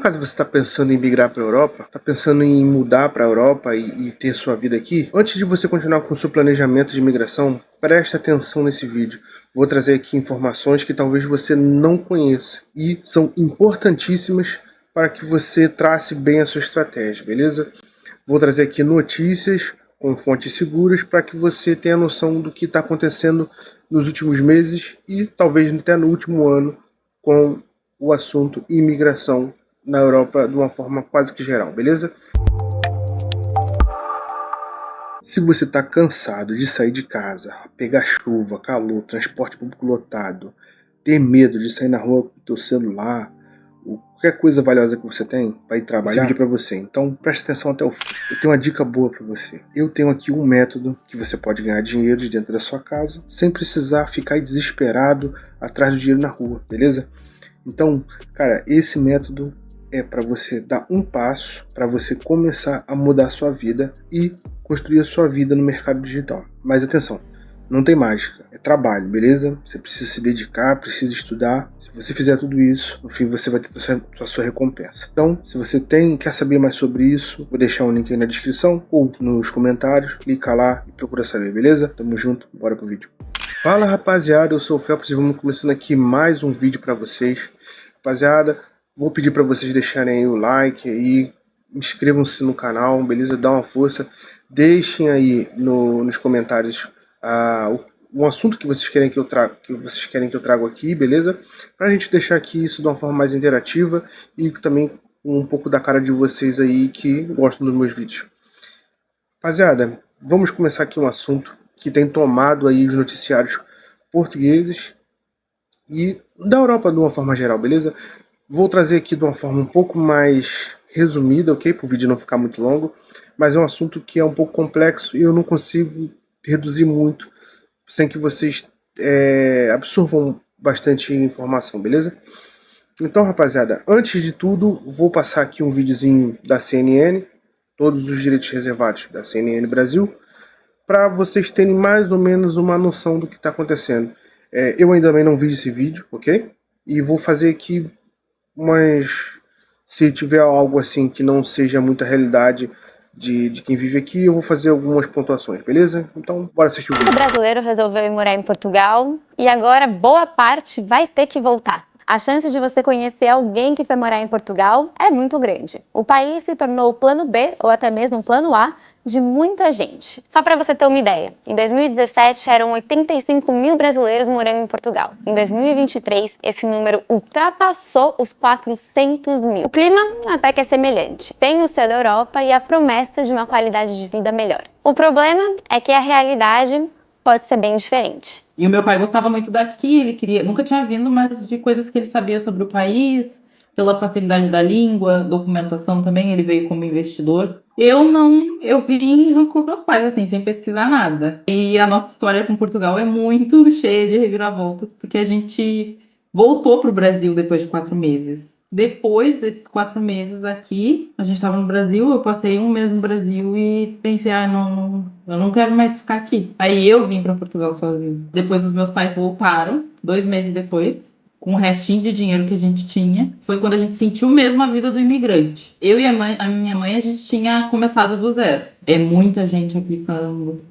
acaso você está pensando em migrar para a Europa, está pensando em mudar para a Europa e ter sua vida aqui, antes de você continuar com o seu planejamento de migração, preste atenção nesse vídeo. Vou trazer aqui informações que talvez você não conheça e são importantíssimas para que você trace bem a sua estratégia, beleza? Vou trazer aqui notícias com fontes seguras para que você tenha noção do que está acontecendo nos últimos meses e talvez até no último ano com o assunto imigração na Europa de uma forma quase que geral, beleza? Se você está cansado de sair de casa, pegar chuva, calor, transporte público lotado, ter medo de sair na rua com o teu celular, ou qualquer coisa valiosa que você tem para ir trabalhar, esse vídeo é para você. Então preste atenção até o fim. Eu tenho uma dica boa para você. Eu tenho aqui um método que você pode ganhar dinheiro de dentro da sua casa sem precisar ficar desesperado atrás do dinheiro na rua, beleza? Então, cara, esse método é para você dar um passo para você começar a mudar a sua vida e construir a sua vida no mercado digital. Mas atenção, não tem mágica, é trabalho, beleza? Você precisa se dedicar, precisa estudar. Se você fizer tudo isso, no fim você vai ter a sua recompensa. Então, se você quer saber mais sobre isso, vou deixar um link aí na descrição ou nos comentários. Clica lá e procura saber, beleza? Tamo junto, bora pro vídeo. Fala rapaziada, eu sou o Felps e vamos começando aqui mais um vídeo para vocês. Rapaziada, vou pedir para vocês deixarem aí o like e inscrevam-se no canal, beleza? Dá uma força, deixem aí nos comentários um assunto que vocês querem que eu trago aqui, beleza? Pra gente deixar aqui isso de uma forma mais interativa e também um pouco da cara de vocês aí que gostam dos meus vídeos. Rapaziada, vamos começar aqui um assunto que tem tomado aí os noticiários portugueses e da Europa de uma forma geral, beleza? Vou trazer aqui de uma forma um pouco mais resumida, ok? Para o vídeo não ficar muito longo, mas é um assunto que é um pouco complexo e eu não consigo reduzir muito sem que vocês absorvam bastante informação, beleza? Então, rapaziada, antes de tudo, vou passar aqui um videozinho da CNN, todos os direitos reservados da CNN Brasil, para vocês terem mais ou menos uma noção do que está acontecendo. Eu ainda também não vi esse vídeo, ok? E vou fazer aqui se tiver algo assim que não seja muita realidade de quem vive aqui, eu vou fazer algumas pontuações, beleza? Então, bora assistir o vídeo. O brasileiro resolveu ir morar em Portugal e agora boa parte vai ter que voltar. A chance de você conhecer alguém que foi morar em Portugal é muito grande. O país se tornou o plano B, ou até mesmo o plano A, de muita gente. Só para você ter uma ideia, em 2017 eram 85 mil brasileiros morando em Portugal. Em 2023, esse número ultrapassou os 400 mil. O clima até que é semelhante. Tem o céu da Europa e a promessa de uma qualidade de vida melhor. O problema é que a realidade pode ser bem diferente. E o meu pai gostava muito daqui, ele queria, nunca tinha vindo, mas de coisas que ele sabia sobre o país, pela facilidade da língua, documentação também, ele veio como investidor. Eu não, eu vim junto com os meus pais, assim, sem pesquisar nada. E a nossa história com Portugal é muito cheia de reviravoltas, porque a gente voltou para o Brasil depois de 4 meses. Depois desses 4 meses aqui, a gente estava no Brasil, eu passei um mês no Brasil e pensei, não, eu não quero mais ficar aqui. Aí eu vim para Portugal sozinho. Depois os meus pais voltaram, 2 meses depois, com o restinho de dinheiro que a gente tinha. Foi quando a gente sentiu mesmo a vida do imigrante. Eu e a minha mãe, a gente tinha começado do zero. É muita gente aplicando.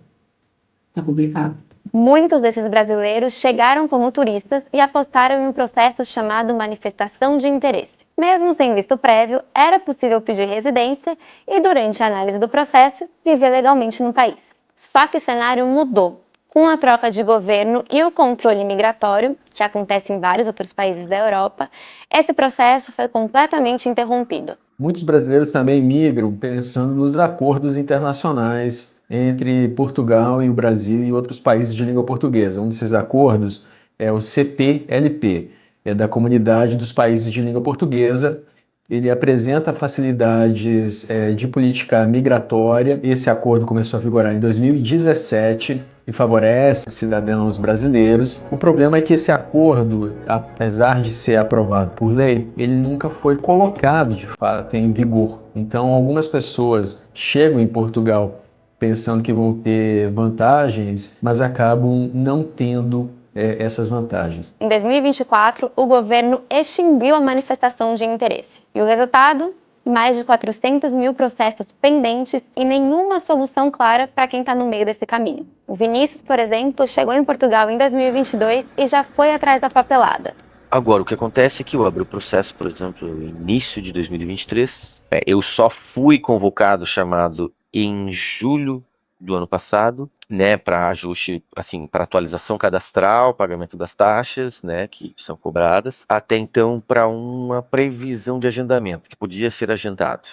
Tá complicado. Muitos desses brasileiros chegaram como turistas e apostaram em um processo chamado manifestação de interesse. Mesmo sem visto prévio, era possível pedir residência e, durante a análise do processo, viver legalmente no país. Só que o cenário mudou. Com a troca de governo e o controle migratório, que acontece em vários outros países da Europa, esse processo foi completamente interrompido. Muitos brasileiros também migram pensando nos acordos internacionais entre Portugal e o Brasil e outros países de língua portuguesa. Um desses acordos é o CPLP, é da Comunidade dos Países de Língua Portuguesa. Ele apresenta facilidades de política migratória. Esse acordo começou a vigorar em 2017 e favorece cidadãos brasileiros. O problema é que esse acordo, apesar de ser aprovado por lei, ele nunca foi colocado de fato em vigor. Então, algumas pessoas chegam em Portugal pensando que vão ter vantagens, mas acabam não tendo essas vantagens. Em 2024, o governo extinguiu a manifestação de interesse. E o resultado? Mais de 400 mil processos pendentes e nenhuma solução clara para quem está no meio desse caminho. O Vinícius, por exemplo, chegou em Portugal em 2022 e já foi atrás da papelada. Agora, o que acontece é que eu abri o processo, por exemplo, no início de 2023. Eu só fui convocado, chamado em julho do ano passado, né, para ajuste, assim, para atualização cadastral, pagamento das taxas, né, que são cobradas. Até então, para uma previsão de agendamento, que podia ser agendado.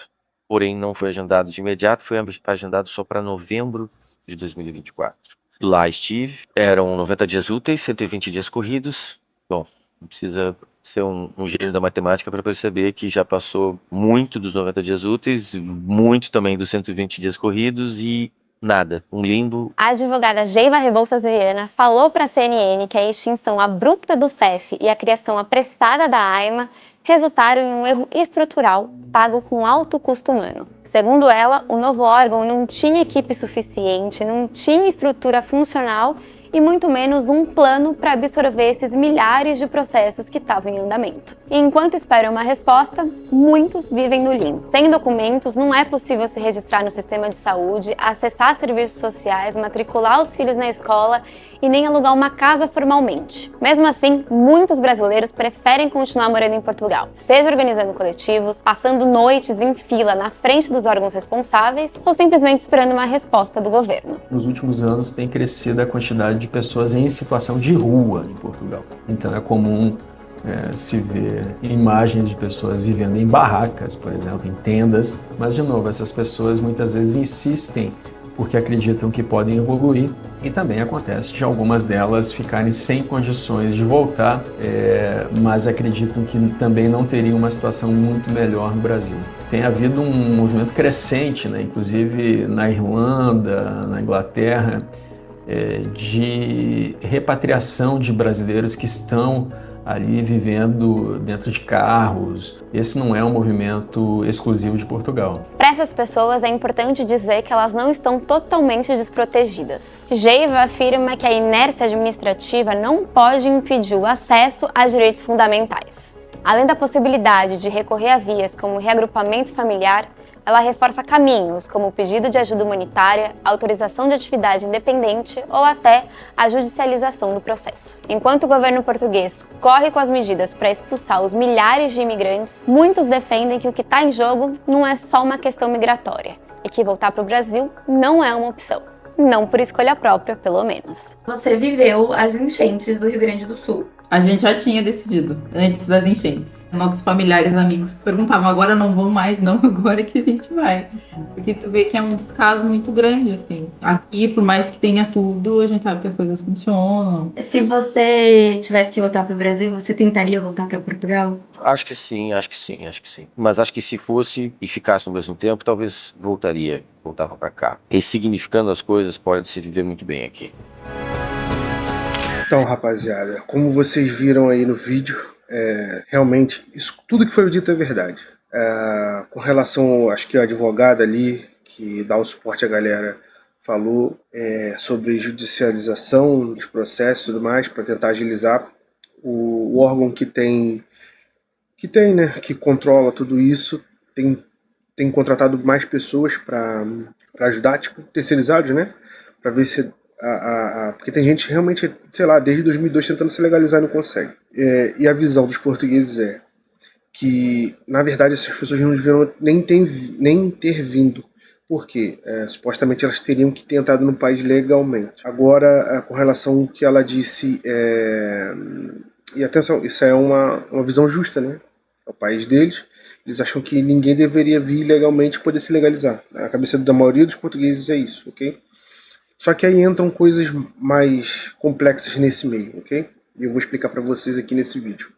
Porém, não foi agendado de imediato, foi agendado só para novembro de 2024. Lá estive, eram 90 dias úteis, 120 dias corridos. Bom, não precisa ser um gênio da matemática para perceber que já passou muito dos 90 dias úteis, muito também dos 120 dias corridos e nada, um limbo. A advogada Geiva Rebouças Viana falou para a CNN que a extinção abrupta do CEF e a criação apressada da AIMA resultaram em um erro estrutural pago com alto custo humano. Segundo ela, o novo órgão não tinha equipe suficiente, não tinha estrutura funcional e muito menos um plano para absorver esses milhares de processos que estavam em andamento. E enquanto esperam uma resposta, muitos vivem no limbo. Sem documentos, não é possível se registrar no sistema de saúde, acessar serviços sociais, matricular os filhos na escola e nem alugar uma casa formalmente. Mesmo assim, muitos brasileiros preferem continuar morando em Portugal, seja organizando coletivos, passando noites em fila na frente dos órgãos responsáveis ou simplesmente esperando uma resposta do governo. Nos últimos anos tem crescido a quantidade de pessoas em situação de rua em Portugal. Então é comum se ver imagens de pessoas vivendo em barracas, por exemplo, em tendas. Mas, de novo, essas pessoas muitas vezes insistem porque acreditam que podem evoluir e também acontece de algumas delas ficarem sem condições de voltar, mas acreditam que também não teriam uma situação muito melhor no Brasil. Tem havido um movimento crescente, né, inclusive na Irlanda, na Inglaterra, de repatriação de brasileiros que estão ali vivendo dentro de carros. Esse não é um movimento exclusivo de Portugal. Para essas pessoas é importante dizer que elas não estão totalmente desprotegidas. Geiva afirma que a inércia administrativa não pode impedir o acesso a direitos fundamentais. Além da possibilidade de recorrer a vias como reagrupamento familiar, ela reforça caminhos como o pedido de ajuda humanitária, autorização de atividade independente ou até a judicialização do processo. Enquanto o governo português corre com as medidas para expulsar os milhares de imigrantes, muitos defendem que o que está em jogo não é só uma questão migratória e que voltar para o Brasil não é uma opção. Não por escolha própria, pelo menos. Você viveu as enchentes do Rio Grande do Sul. A gente já tinha decidido antes das enchentes. Nossos familiares, amigos perguntavam, agora não vão mais, não, agora que a gente vai. Porque tu vê que é um descaso muito grande, assim. Aqui, por mais que tenha tudo, a gente sabe que as coisas funcionam. Se você tivesse que voltar para o Brasil, você tentaria voltar para Portugal? Acho que sim. Mas acho que se fosse e ficasse ao mesmo tempo, talvez voltava para cá. Ressignificando as coisas, pode se viver muito bem aqui. Então, rapaziada, como vocês viram aí no vídeo, realmente, isso, tudo que foi dito é verdade. Com relação, acho que a advogada ali, que dá um suporte à galera, falou sobre judicialização dos processos e tudo mais, para tentar agilizar. O órgão que controla tudo isso, tem contratado mais pessoas para ajudar, tipo, terceirizados, né? Para ver se... porque tem gente realmente, sei lá, desde 2002 tentando se legalizar e não consegue. E a visão dos portugueses é que, na verdade, essas pessoas não deveriam nem ter vindo. Porque supostamente elas teriam que ter entrado no país legalmente. Agora, com relação ao que ela disse, e atenção, isso é uma visão justa, né? É o país deles. Eles acham que ninguém deveria vir legalmente e poder se legalizar. Na cabeça da maioria dos portugueses é isso, ok? Só que aí entram coisas mais complexas nesse meio, ok? E eu vou explicar para vocês aqui nesse vídeo.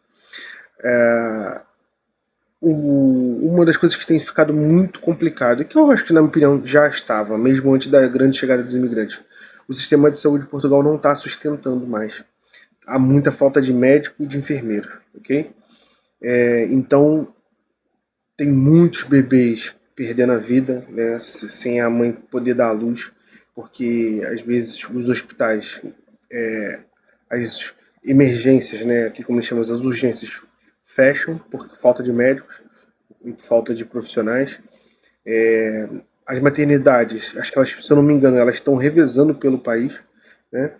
Uma das coisas que tem ficado muito complicado, e que eu acho que, na minha opinião, já estava, mesmo antes da grande chegada dos imigrantes, o sistema de saúde de Portugal não está sustentando mais. Há muita falta de médico e de enfermeiro, ok? Então, tem muitos bebês perdendo a vida, né, sem a mãe poder dar à luz, porque às vezes os hospitais, as emergências, né, aqui como chamamos as urgências, fecham por falta de médicos e por falta de profissionais. As maternidades, acho que elas, se eu não me engano, elas estão revezando pelo país, né?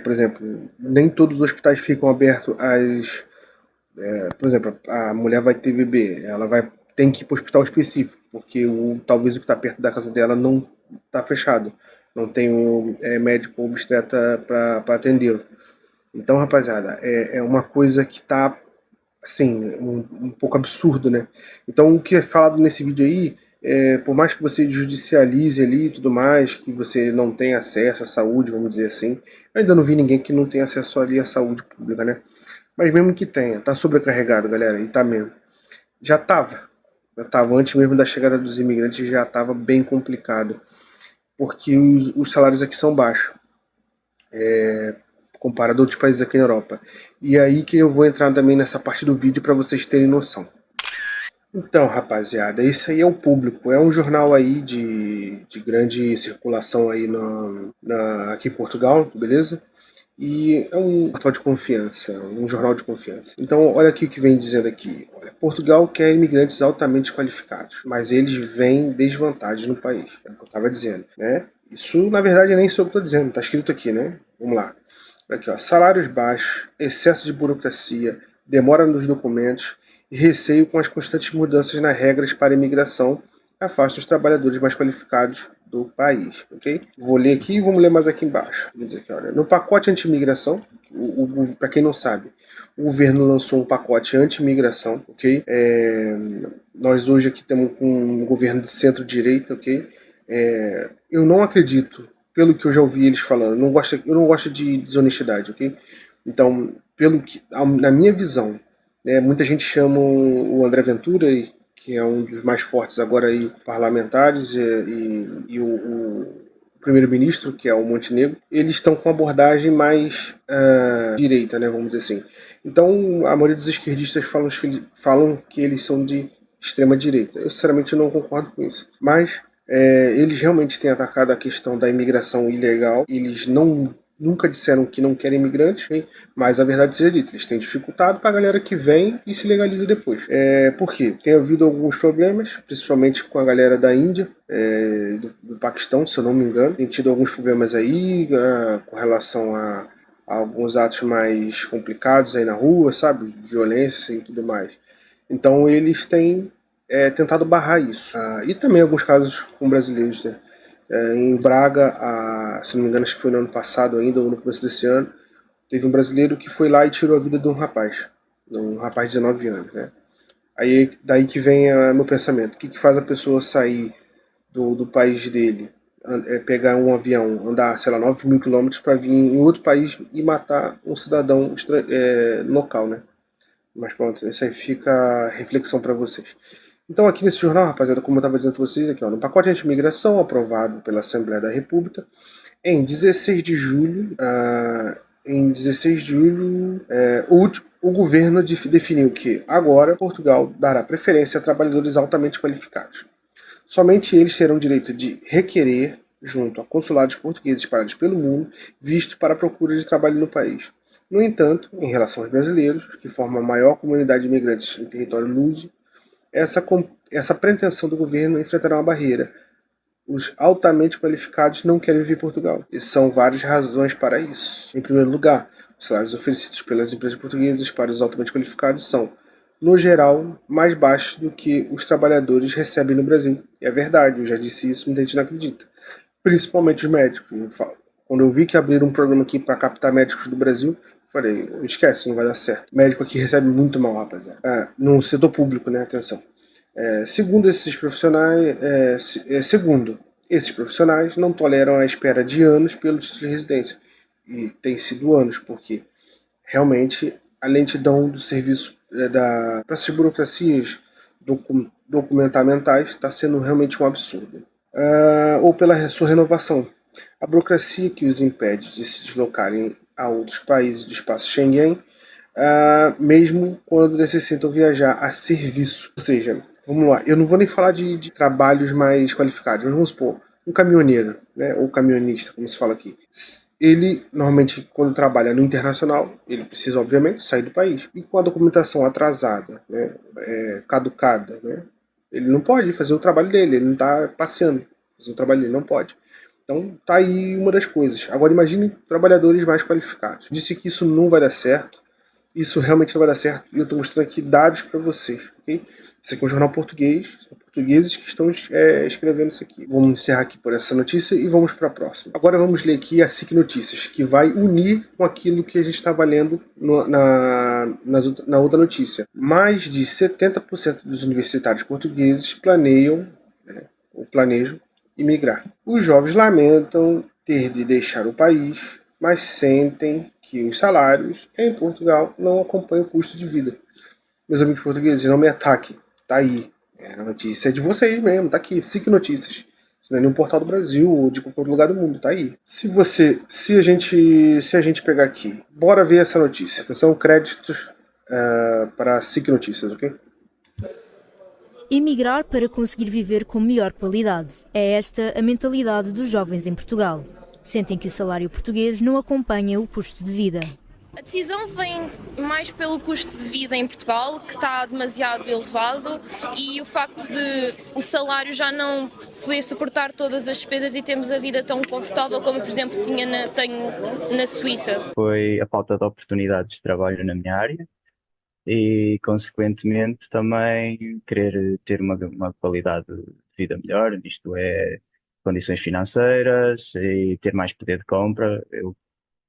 Por exemplo, nem todos os hospitais ficam abertos por exemplo, a mulher vai ter bebê, tem que ir para o hospital específico, porque talvez o que está perto da casa dela não está fechado, não tem um médico obstetra para atendê-lo. Então, rapaziada, é uma coisa que está assim, um pouco absurdo, né? Então, o que é falado nesse vídeo aí, por mais que você judicialize ali e tudo mais, que você não tenha acesso à saúde, vamos dizer assim, eu ainda não vi ninguém que não tenha acesso ali à saúde pública, né? Mas mesmo que tenha, tá sobrecarregado, galera, e tá mesmo. Já tava antes mesmo da chegada dos imigrantes, já tava bem complicado, porque os salários aqui são baixos, comparado a outros países aqui na Europa. E aí que eu vou entrar também nessa parte do vídeo para vocês terem noção. Então, rapaziada, esse aí é o Público. É um jornal aí de grande circulação aí aqui em Portugal, beleza? E é um portal de confiança, um jornal de confiança. Então, olha aqui o que vem dizendo aqui. Olha, Portugal quer imigrantes altamente qualificados, mas eles veem desvantagens no país. É o que eu estava dizendo, né? Isso, na verdade, nem sou eu que estou dizendo. Está escrito aqui, né? Vamos lá. Aqui, ó, salários baixos, excesso de burocracia, demora nos documentos e receio com as constantes mudanças nas regras para a imigração afasta os trabalhadores mais qualificados do país, ok? Vou ler aqui e vamos ler mais aqui embaixo. Vamos dizer aqui, olha, no pacote anti-imigração, para quem não sabe, o governo lançou um pacote anti-imigração, ok? Nós hoje aqui temos um governo de centro-direita, ok? Eu não acredito, pelo que eu já ouvi eles falando, eu não gosto de desonestidade, ok? Então, na minha visão, muita gente chama o André Ventura, que é um dos mais fortes agora aí parlamentares, e o primeiro-ministro, que é o Montenegro, eles estão com uma abordagem mais direita, né, vamos dizer assim. Então, a maioria dos esquerdistas falam que eles são de extrema direita. Eu, sinceramente, não concordo com isso. Mas eles realmente têm atacado a questão da imigração ilegal. Eles nunca disseram que não querem imigrantes, mas a verdade seja dita, eles têm dificultado para a galera que vem e se legaliza depois. Por quê? Tem havido alguns problemas, principalmente com a galera da Índia, do Paquistão, se eu não me engano. Tem tido alguns problemas aí com relação a alguns atos mais complicados aí na rua, sabe? Violência e tudo mais. Então eles têm tentado barrar isso. E também alguns casos com brasileiros, né? Em Braga, se não me engano, acho que foi no ano passado ainda, ou no começo desse ano, teve um brasileiro que foi lá e tirou a vida de um rapaz de 19 anos, né? Aí, daí que vem meu pensamento. O que faz a pessoa sair do país dele, pegar um avião, andar, sei lá, 9 mil quilômetros para vir em outro país e matar um cidadão local, né? Mas pronto, essa aí fica a reflexão para vocês. Então aqui nesse jornal, rapaziada, como eu estava dizendo para vocês, aqui, ó, no pacote anti-imigração aprovado pela Assembleia da República, em 16 de julho, o governo definiu que agora Portugal dará preferência a trabalhadores altamente qualificados. Somente eles terão direito de requerer, junto a consulados portugueses espalhados pelo mundo, visto para a procura de trabalho no país. No entanto, em relação aos brasileiros, que formam a maior comunidade de imigrantes em território luso, essa pretensão do governo enfrentará uma barreira. Os altamente qualificados não querem vir em Portugal. E são várias razões para isso. Em primeiro lugar, os salários oferecidos pelas empresas portuguesas para os altamente qualificados são, no geral, mais baixos do que os trabalhadores recebem no Brasil. E é verdade, eu já disse isso, muita gente não acredita. Principalmente os médicos. Quando eu vi que abriram um programa aqui para captar médicos do Brasil, falei, esquece, não vai dar certo. O médico aqui recebe muito mal, rapaziada. No setor público, né? Atenção. Segundo, esses profissionais não toleram a espera de anos pelo título de residência. E tem sido anos, porque realmente a lentidão do serviço para essas burocracias documentamentais está sendo realmente um absurdo. Ou pela sua renovação. A burocracia que os impede de se deslocarem a outros países do espaço Schengen, mesmo quando necessitam viajar a serviço. Ou seja, vamos lá, eu não vou nem falar de trabalhos mais qualificados, mas vamos supor, um caminhoneiro, né, ou caminhonista, como se fala aqui, ele normalmente, quando trabalha no internacional, ele precisa, obviamente, sair do país. E com a documentação atrasada, né, caducada, né, ele não pode fazer o trabalho dele, ele não está passeando. Fazer o trabalho dele não pode. Então tá aí uma das coisas. Agora imagine trabalhadores mais qualificados. Disse que isso não vai dar certo. Isso realmente não vai dar certo. E eu estou mostrando aqui dados para vocês, ok? Isso aqui é um jornal português. São portugueses que estão escrevendo isso aqui. Vamos encerrar aqui por essa notícia e vamos para a próxima. Agora vamos ler aqui a SIC Notícias, que vai unir com aquilo que a gente estava lendo na outra notícia. Mais de 70% dos universitários portugueses planejam imigrar. Os jovens lamentam ter de deixar o país, mas sentem que os salários em Portugal não acompanham o custo de vida. Meus amigos portugueses, não me ataquem. Tá aí. A notícia é de vocês mesmo, tá aqui. SIC Notícias. Isso não é nenhum portal do Brasil ou de qualquer lugar do mundo, tá aí. Se a gente pegar aqui, bora ver essa notícia. Atenção, créditos para a SIC Notícias, ok? Emigrar para conseguir viver com melhor qualidade. É esta a mentalidade dos jovens em Portugal. Sentem que o salário português não acompanha o custo de vida. A decisão vem mais pelo custo de vida em Portugal, que está demasiado elevado, e o facto de o salário já não poder suportar todas as despesas e termos a vida tão confortável como, por exemplo, tenho na Suíça. Foi a falta de oportunidades de trabalho na minha área e, consequentemente, também querer ter uma qualidade de vida melhor, isto é, condições financeiras e ter mais poder de compra. Eu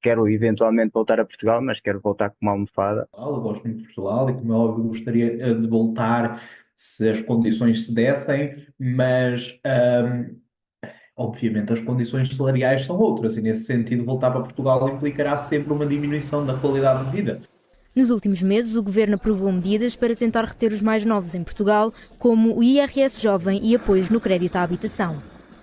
quero eventualmente voltar a Portugal, mas quero voltar com uma almofada. Eu gosto muito de Portugal e, como é óbvio, gostaria de voltar se as condições se dessem, mas obviamente as condições salariais são outras e, nesse sentido, voltar para Portugal implicará sempre uma diminuição da qualidade de vida. Nos últimos meses, o Governo aprovou medidas para tentar reter os mais novos em Portugal, como o IRS jovem e apoios no crédito à habitação.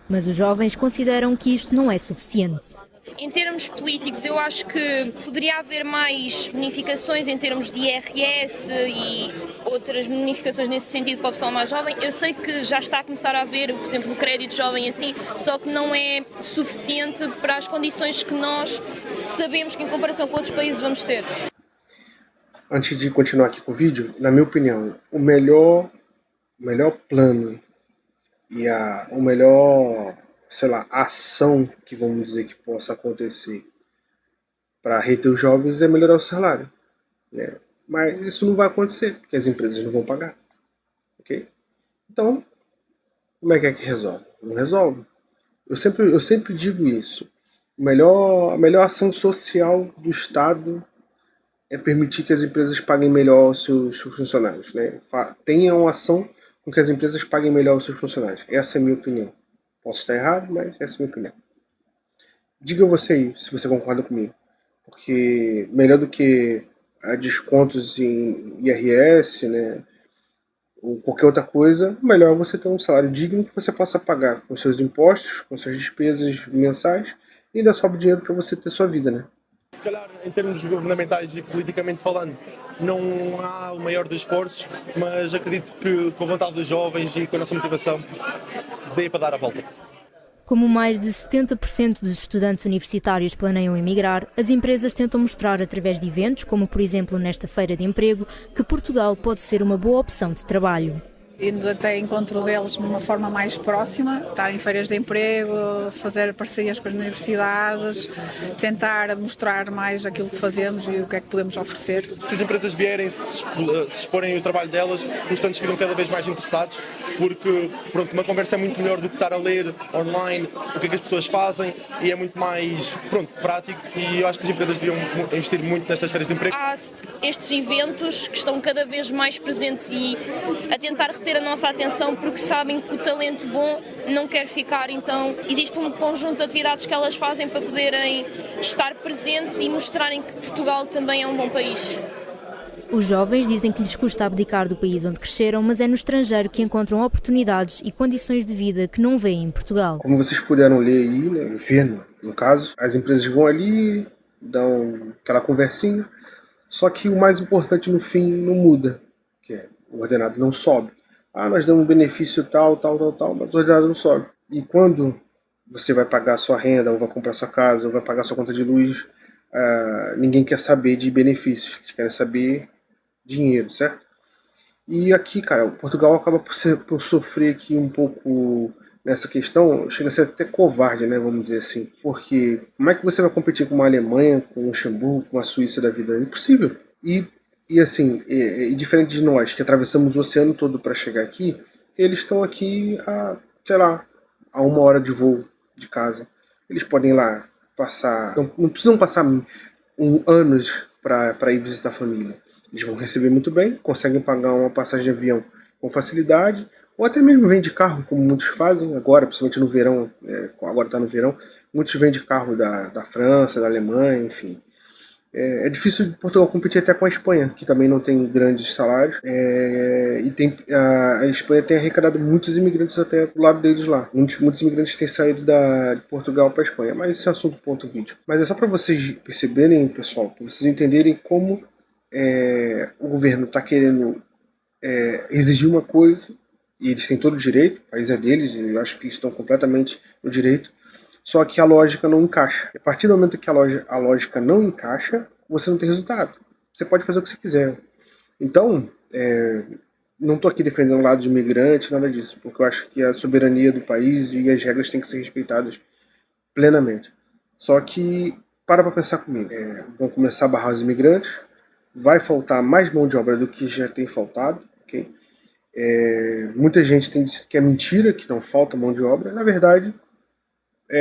Mas os jovens consideram que isto não é suficiente. Em termos políticos, eu acho que poderia haver mais bonificações em termos de IRS e outras bonificações nesse sentido para o pessoal mais jovem. Eu sei que já está a começar a haver, por exemplo, o crédito jovem assim, só que não é suficiente para as condições que nós sabemos que, em comparação com outros países, vamos ter. Antes de continuar aqui com o vídeo, na minha opinião, o melhor plano e o melhor, sei lá, ação que vamos dizer que possa acontecer para reter os jovens é melhorar o salário, né? Mas isso não vai acontecer, porque as empresas não vão pagar, ok? Então, como é que resolve? Não resolve. Eu sempre digo isso. A melhor ação social do Estado é permitir que as empresas paguem melhor os seus funcionários, né? Tenha uma ação com que as empresas paguem melhor os seus funcionários. Essa é a minha opinião. Posso estar errado, mas essa é a minha opinião. Diga você aí, se você concorda comigo. Porque melhor do que descontos em IRS, né, ou qualquer outra coisa, melhor você ter um salário digno que você possa pagar com seus impostos, com suas despesas mensais, e ainda sobra dinheiro para você ter sua vida, né? Se calhar, em termos governamentais e politicamente falando, não há o maior dos esforços, mas acredito que com a vontade dos jovens e com a nossa motivação, dê para dar a volta. Como mais de 70% dos estudantes universitários planeiam emigrar, as empresas tentam mostrar através de eventos, como por exemplo nesta feira de emprego, que Portugal pode ser uma boa opção de trabalho. Indo até encontro deles de uma forma mais próxima, estar em feiras de emprego, fazer parcerias com as universidades, tentar mostrar mais aquilo que fazemos e o que é que podemos oferecer. Se as empresas vierem, se exporem o trabalho delas, os estudantes ficam cada vez mais interessados, porque pronto, uma conversa é muito melhor do que estar a ler online o que é que as pessoas fazem e é muito mais prático, e eu acho que as empresas deviam investir muito nestas feiras de emprego. Há estes eventos que estão cada vez mais presentes e a tentar reter a nossa atenção, porque sabem que o talento bom não quer ficar, então existe um conjunto de atividades que elas fazem para poderem estar presentes e mostrarem que Portugal também é um bom país. Os jovens dizem que lhes custa abdicar do país onde cresceram, mas é no estrangeiro que encontram oportunidades e condições de vida que não vêem em Portugal. Como vocês puderam ler aí, né, ver no caso, as empresas vão ali, dão aquela conversinha, só que o mais importante no fim não muda, que é o ordenado não sobe. Nós damos um benefício tal, mas o ordenado não sobe. E quando você vai pagar a sua renda, ou vai comprar sua casa, ou vai pagar sua conta de luz. Ninguém quer saber de benefícios, eles querem saber dinheiro, certo? E aqui, cara, Portugal acaba por sofrer aqui um pouco nessa questão, chega a ser até covarde, né, vamos dizer assim. Porque como é que você vai competir com uma Alemanha, com um Luxemburgo, com uma Suíça da vida? É impossível. E assim, diferente de nós, que atravessamos o oceano todo para chegar aqui, eles estão aqui sei lá, a 1 hora de voo de casa. Eles podem ir lá passar, não precisam passar anos para ir visitar a família. Eles vão receber muito bem, conseguem pagar uma passagem de avião com facilidade, ou até mesmo vêm de carro, como muitos fazem agora, principalmente no verão, agora está no verão, muitos vêm de carro da França, da Alemanha, enfim. É difícil de Portugal competir até com a Espanha, que também não tem grandes salários, e a Espanha tem arrecadado muitos imigrantes até do lado deles lá. Muitos imigrantes têm saído de Portugal para a Espanha, mas esse é um assunto para outro vídeo. Mas é só para vocês perceberem, pessoal, para vocês entenderem como o governo está querendo exigir uma coisa, e eles têm todo o direito, o país é deles, e eu acho que estão completamente no direito, só que a lógica não encaixa. A partir do momento que a lógica não encaixa, você não tem resultado. Você pode fazer o que você quiser. Então, não estou aqui defendendo o lado de imigrante, nada disso, porque eu acho que a soberania do país e as regras têm que ser respeitadas plenamente. Só que, para pensar comigo, vão começar a barrar os imigrantes, vai faltar mais mão de obra do que já tem faltado, ok? Muita gente tem dito que é mentira, que não falta mão de obra. Na verdade,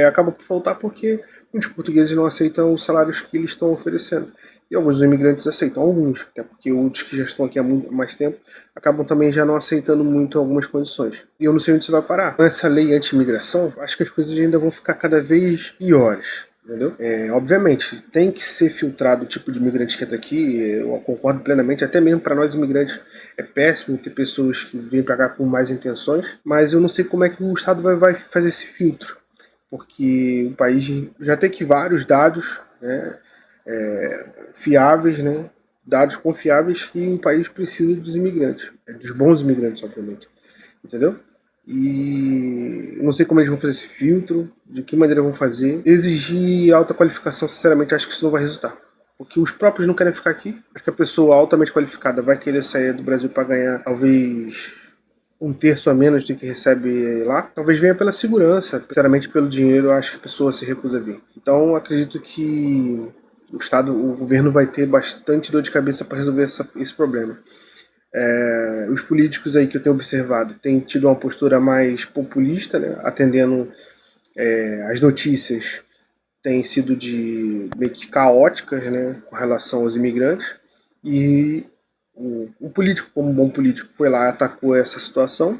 acaba por faltar porque muitos portugueses não aceitam os salários que eles estão oferecendo. E alguns imigrantes aceitam, alguns, até porque outros que já estão aqui há muito mais tempo acabam também já não aceitando muito algumas condições. E eu não sei onde isso vai parar. Com essa lei anti-imigração, acho que as coisas ainda vão ficar cada vez piores. Entendeu? Obviamente, tem que ser filtrado o tipo de imigrante que entra aqui, eu concordo plenamente, até mesmo para nós imigrantes é péssimo ter pessoas que vêm para cá com mais intenções, mas eu não sei como é que o Estado vai fazer esse filtro, porque o país já tem aqui vários dados, né, fiáveis, né, dados confiáveis que o país precisa dos imigrantes, dos bons imigrantes, obviamente, entendeu? E não sei como eles vão fazer esse filtro, de que maneira vão fazer. Exigir alta qualificação, sinceramente, acho que isso não vai resultar. Porque os próprios não querem ficar aqui. Acho que a pessoa altamente qualificada vai querer sair do Brasil para ganhar talvez 1/3 a menos do que recebe lá. Talvez venha pela segurança. Sinceramente, pelo dinheiro, acho que a pessoa se recusa a vir. Então, acredito que o governo vai ter bastante dor de cabeça para resolver esse problema. Os políticos aí que eu tenho observado têm tido uma postura mais populista, né, atendendo as notícias têm sido meio que caóticas, né, com relação aos imigrantes, e o político, como um bom político, foi lá e atacou essa situação,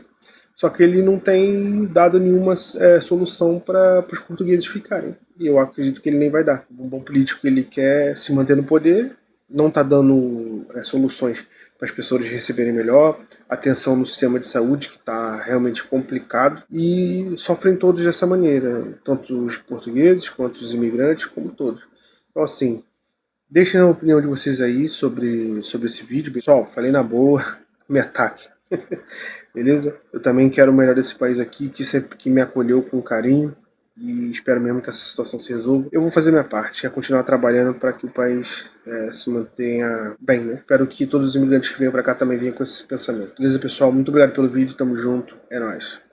só que ele não tem dado nenhuma solução para os portugueses ficarem, e eu acredito que ele nem vai dar. Um bom político, ele quer se manter no poder, não está dando soluções para as pessoas receberem melhor, atenção no sistema de saúde, que está realmente complicado, e sofrem todos dessa maneira, tanto os portugueses, quanto os imigrantes, como todos. Então, assim, deixem a opinião de vocês aí sobre esse vídeo. Pessoal, falei na boa, me ataque. Beleza? Eu também quero o melhor desse país aqui, que me acolheu com carinho, e espero mesmo que essa situação se resolva. Eu vou fazer minha parte, que é continuar trabalhando para que o país se mantenha bem, né? Espero que todos os imigrantes que venham para cá também venham com esse pensamento. Beleza, pessoal? Muito obrigado pelo vídeo, tamo junto, é nóis.